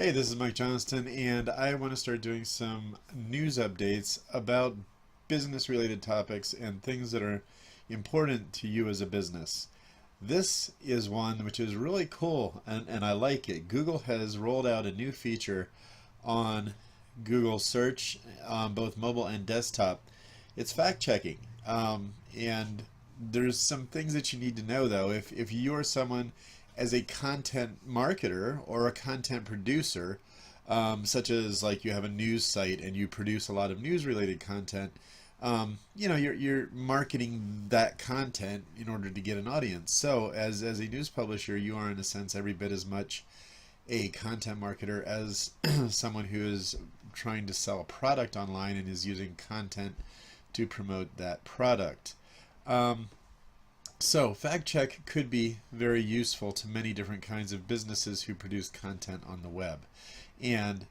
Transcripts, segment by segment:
Hey, this is Mike Johnston, and I want to start doing some news updates about business related topics and things that are important to you as a business. This is one which is really cool, and I like it. Google has rolled out a new feature on Google search on both mobile and desktop. It's fact checking. And there's some things that you need to know though. If you're someone as a content marketer or a content producer, such as like you have a news site and you produce a lot of news related content, you're marketing that content in order to get an audience. So as a news publisher, you are in a sense every bit as much a content marketer as someone who is trying to sell a product online and is using content to promote that product. Um, so, fact check could be very useful to many different kinds of businesses who produce content on the web. And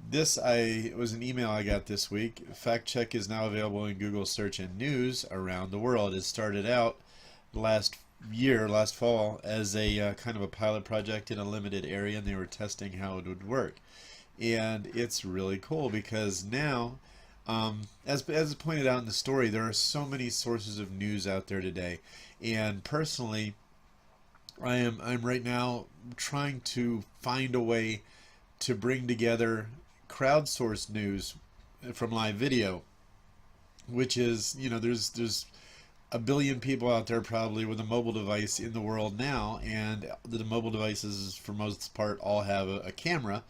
this was an email I got this week. Fact check is now available in Google Search and News around the world. It started out last last fall, as a kind of a pilot project in a limited area, and they were testing how it would work. And it's really cool because now, as pointed out in the story, there are so many sources of news out there today. And personally, I'm right now trying to find a way to bring together crowdsourced news from live video, which is, there's a billion people out there probably with a mobile device in the world now, and the mobile devices for most part all have a camera.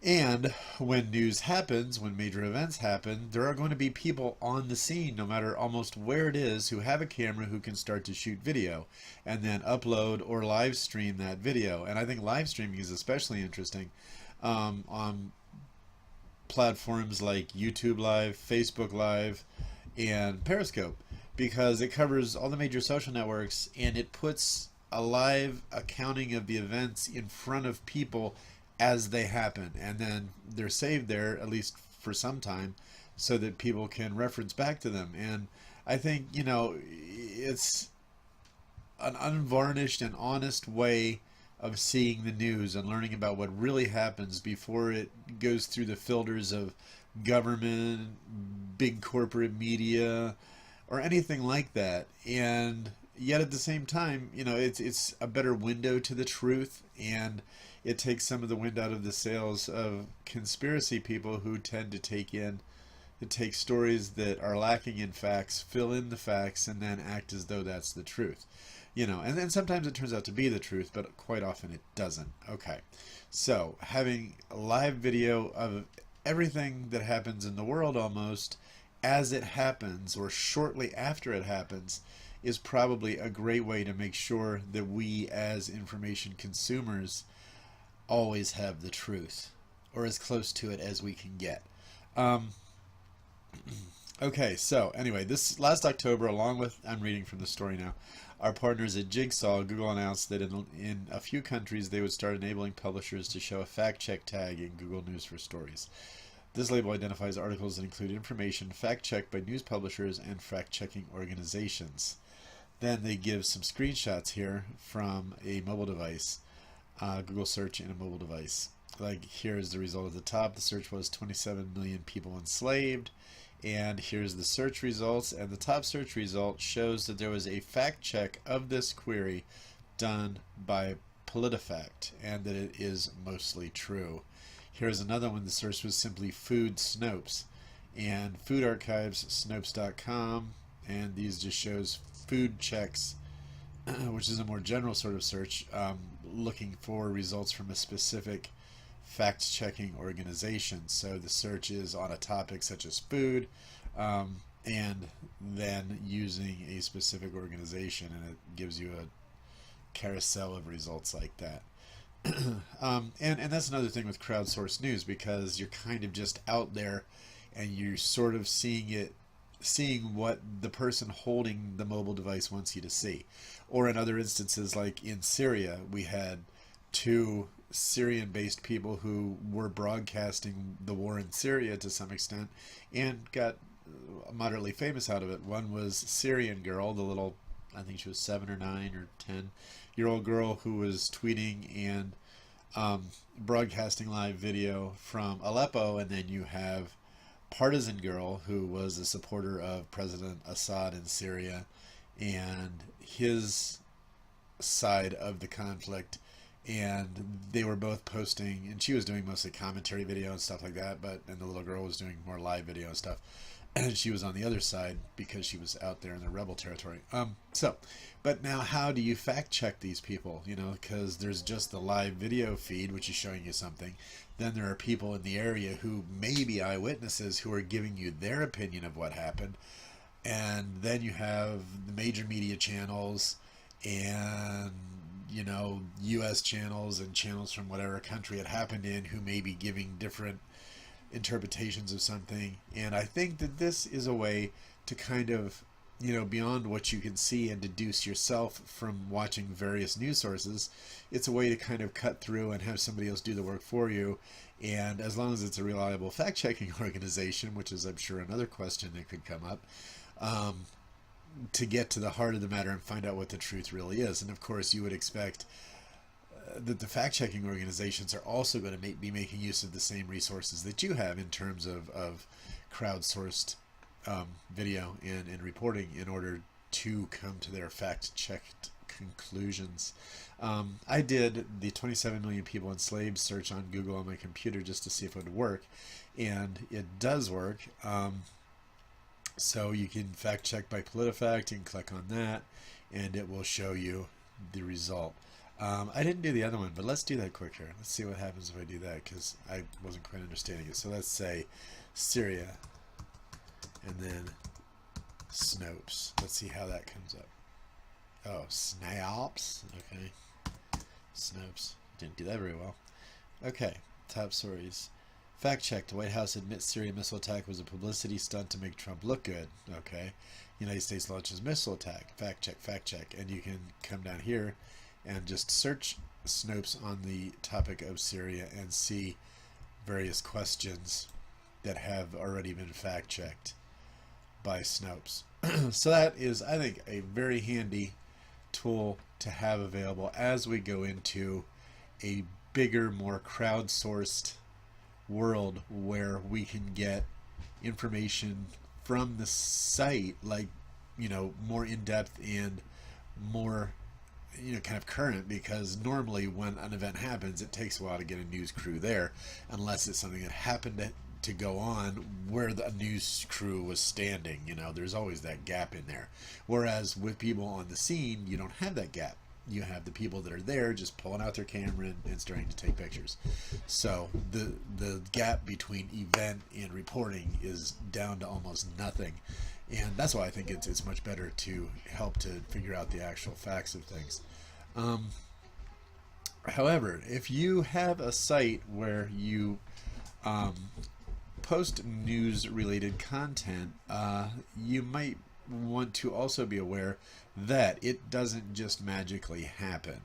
And when news happens, when major events happen, there are going to be people on the scene, no matter almost where it is, who have a camera who can start to shoot video and then upload or live stream that video. And I think live streaming is especially interesting on platforms like YouTube Live, Facebook Live, and Periscope, because it covers all the major social networks and it puts a live accounting of the events in front of people as they happen, and then they're saved there at least for some time so that people can reference back to them. And I think, it's an unvarnished and honest way of seeing the news and learning about what really happens before it goes through the filters of government, big corporate media, or anything like that. And yet at the same time, it's a better window to the truth, and it takes some of the wind out of the sails of conspiracy people who tend to take stories that are lacking in facts, fill in the facts, and then act as though that's the truth. And then sometimes it turns out to be the truth, but quite often it doesn't. Okay, so having a live video of everything that happens in the world almost as it happens or shortly after it happens is probably a great way to make sure that we as information consumers always have the truth, or as close to it as we can get. Um, okay, so anyway, this last October, along with, I'm reading from the story now, our partners at Jigsaw, Google announced that in a few countries they would start enabling publishers to show a fact check tag in Google News for Stories. This label identifies articles that include information fact checked by news publishers and fact checking organizations. Then they give some screenshots here from a mobile device, Google search in a mobile device. Like, here's the result at the top. The search was 27 million people enslaved. And here's the search results. And the top search result shows that there was a fact check of this query done by PolitiFact, and that it is mostly true. Here's another one. The search was simply food Snopes. And food archives, Snopes.com. And these just shows food checks, which is a more general sort of search, looking for results from a specific fact-checking organization. So the search is on a topic such as food, and then using a specific organization, and it gives you a carousel of results like that. And that's another thing with crowdsourced news, because you're kind of just out there and you're sort of seeing what the person holding the mobile device wants you to see. Or in other instances, like in Syria, we had two Syrian-based people who were broadcasting the war in Syria to some extent and got moderately famous out of it. One was Syrian girl, the little, I think she was 7 or 9 or 10-year-old girl who was tweeting and broadcasting live video from Aleppo, and then you have Partisan Girl, who was a supporter of President Assad in Syria, and his side of the conflict. And they were both posting, and she was doing mostly commentary video and stuff like that, and the little girl was doing more live video and stuff. And she was on the other side because she was out there in the rebel territory. But now how do you fact check these people? You know, because there's just the live video feed, which is showing you something. Then there are people in the area who may be eyewitnesses who are giving you their opinion of what happened. And then you have the major media channels and, you know, U.S. channels and channels from whatever country it happened in who may be giving different interpretations of something. And I think that this is a way to kind of, you know, beyond what you can see and deduce yourself from watching various news sources, it's a way to kind of cut through and have somebody else do the work for you. And as long as it's a reliable fact-checking organization, which is I'm sure another question that could come up, to get to the heart of the matter and find out what the truth really is. And of course you would expect that the fact-checking organizations are also going to be making use of the same resources that you have in terms of crowdsourced video and reporting in order to come to their fact-checked conclusions. I did the 27 million people enslaved search on Google on my computer just to see if it would work, and it does work. So you can fact check by PolitiFact and click on that, and it will show you the result. I didn't do the other one, but let's do that quick here. Let's see what happens if I do that, because I wasn't quite understanding it. So let's say Syria, and then Snopes. Let's see how that comes up. Oh, Snaps. Okay. Snopes. Didn't do that very well. Okay, top stories. Fact check. The White House admits Syria missile attack was a publicity stunt to make Trump look good. Okay. United States launches missile attack. Fact check, fact check. And you can come down here and just search Snopes on the topic of Syria and see various questions that have already been fact checked by Snopes. So that is, I think, a very handy tool to have available as we go into a bigger, more crowdsourced world where we can get information from the site, like, you know, more in-depth and more, you know, kind of current, because normally when an event happens it takes a while to get a news crew there, unless it's something that happened to go on where the news crew was standing. You know, there's always that gap in there, whereas with people on the scene you don't have that gap. You have the people that are there just pulling out their camera and starting to take pictures. So the gap between event and reporting is down to almost nothing. And that's why I think it's much better to help to figure out the actual facts of things. However, if you have a site where you post news-related content, you might want to also be aware that it doesn't just magically happen.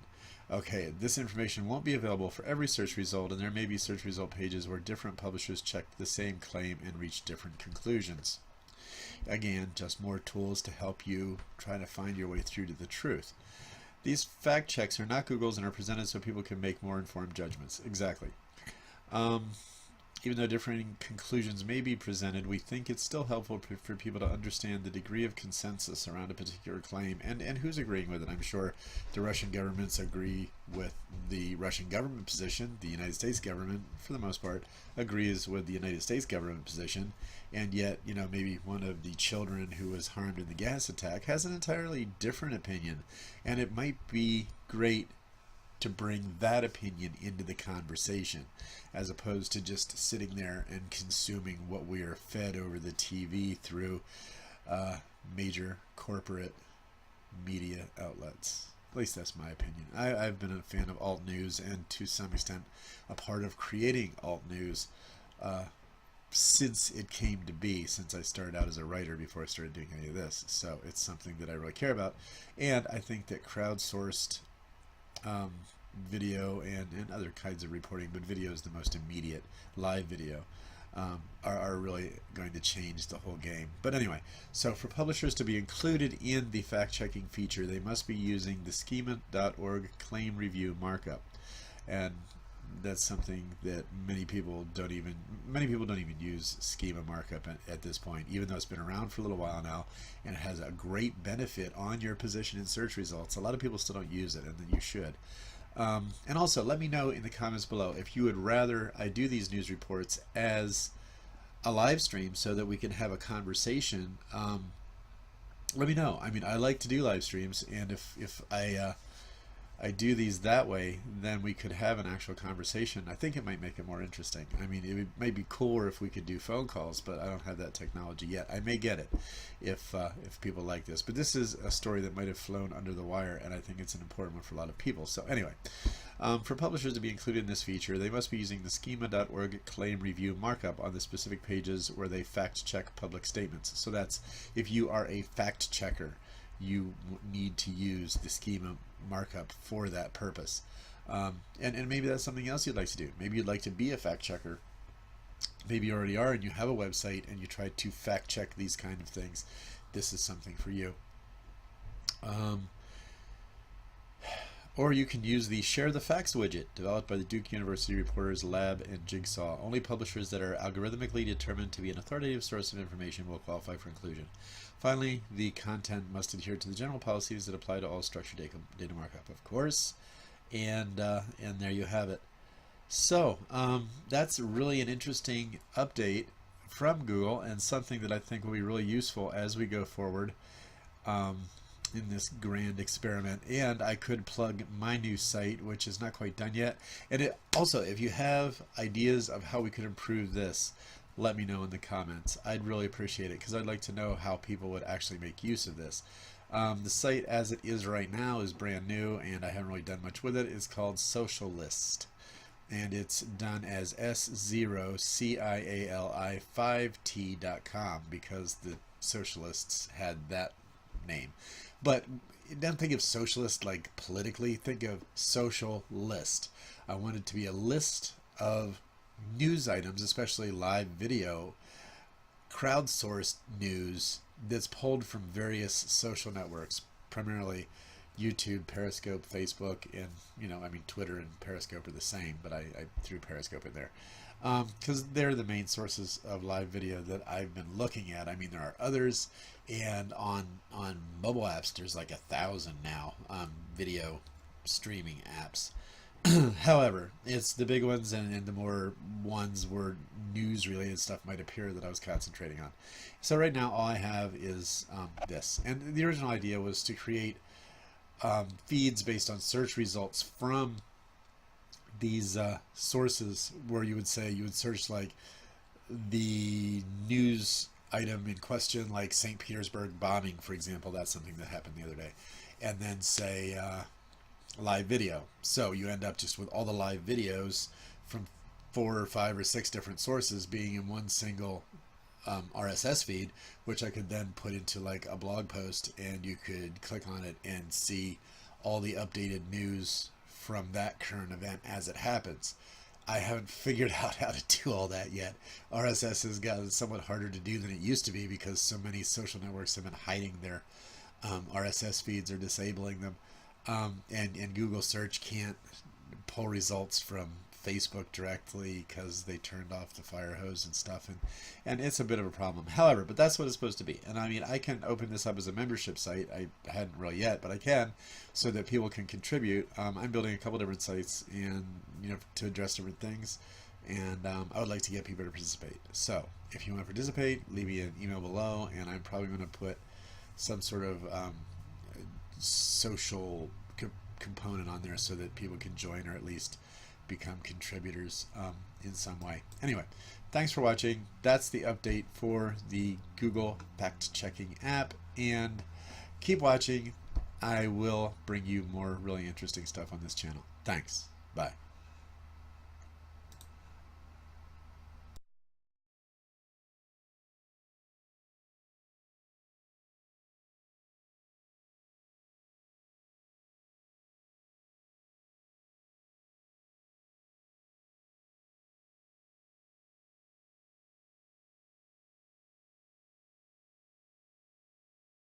Okay, this information won't be available for every search result, and there may be search result pages where different publishers checked the same claim and reached different conclusions. Again, just more tools to help you try to find your way through to the truth. These fact checks are not Google's and are presented so people can make more informed judgments. Exactly. Even though differing conclusions may be presented, we think it's still helpful for people to understand the degree of consensus around a particular claim and who's agreeing with it. I'm sure the Russian governments agree with the Russian government position. The United States government, for the most part, agrees with the United States government position. And yet, you know, maybe one of the children who was harmed in the gas attack has an entirely different opinion. And it might be great to bring that opinion into the conversation, as opposed to just sitting there and consuming what we are fed over the TV through major corporate media outlets. At least that's my opinion. I've been a fan of alt news, and to some extent a part of creating alt news since it came to be, since I started out as a writer before I started doing any of this. So it's something that I really care about, and I think that crowdsourced video and other kinds of reporting, but video is the most immediate, live video, are really going to change the whole game. But anyway, so for publishers to be included in the fact-checking feature, they must be using the schema.org claim review markup. And that's something that many people don't even use schema markup at this point, even though it's been around for a little while now and it has a great benefit on your position in search results. A lot of people still don't use it, and that you should. And also, let me know in the comments below if you would rather I do these news reports as a live stream so that we can have a conversation. Let me know. I mean, I like to do live streams, and if I do these that way, then we could have an actual conversation. I think it might make it more interesting. I mean, might be cooler if we could do phone calls, but I don't have that technology yet. I may get it if people like this. But this is a story that might have flown under the wire, and I think it's an important one for a lot of people. So anyway, for publishers to be included in this feature, they must be using the schema.org claim review markup on the specific pages where they fact check public statements. So that's if you are a fact checker, you need to use the schema markup for that purpose. And maybe that's something else you'd like to do. Maybe you'd like to be a fact checker. Maybe you already are and you have a website and you try to fact check these kind of things. This is something for you. Or you can use the Share the Facts widget developed by the Duke University Reporters Lab and Jigsaw. Only publishers that are algorithmically determined to be an authoritative source of information will qualify for inclusion. Finally, the content must adhere to the general policies that apply to all structured data markup, of course. And there you have it. So that's really an interesting update from Google, and something that I think will be really useful as we go forward in this grand experiment. And I could plug my new site, which is not quite done yet. And also, if you have ideas of how we could improve this, let me know in the comments. I'd really appreciate it, because I'd like to know how people would actually make use of this. The site as it is right now is brand new, and I haven't really done much with it. It's called Socialist, and it's done as S0CIALI5T.com, because the socialists had that name. But don't think of socialist like politically, think of social list. I want it to be a list of news items, especially live video, crowdsourced news that's pulled from various social networks, primarily YouTube, Periscope, Facebook, and Twitter and Periscope are the same, but I threw Periscope in there because they're the main sources of live video that I've been looking at. I mean, there are others, and on mobile apps there's like 1,000 now video streaming apps. However, it's the big ones and the more ones where news related stuff might appear that I was concentrating on. So right now all I have is this, and the original idea was to create feeds based on search results from these sources, where you would search like the news item in question, like St. Petersburg bombing, for example. That's something that happened the other day. And then say live video. So you end up just with all the live videos from 4 or 5 or 6 different sources being in one single RSS feed, which I could then put into like a blog post, and you could click on it and see all the updated news from that current event as it happens. I haven't figured out how to do all that yet. RSS has gotten somewhat harder to do than it used to be, because so many social networks have been hiding their RSS feeds or disabling them. And Google search can't pull results from Facebook directly because they turned off the fire hose and stuff, and it's a bit of a problem. However, but that's what it's supposed to be. And I mean, I can open this up as a membership site. I hadn't really yet, but I can, so that people can contribute. I'm building a couple different sites, and to address different things, and I would like to get people to participate. So if you want to participate, leave me an email below, and I'm probably going to put some sort of social component on there so that people can join, or at least become contributors in some way. Anyway, thanks for watching. That's the update for the Google fact checking app, and keep watching. I will bring you more really interesting stuff on this channel. Thanks. Bye.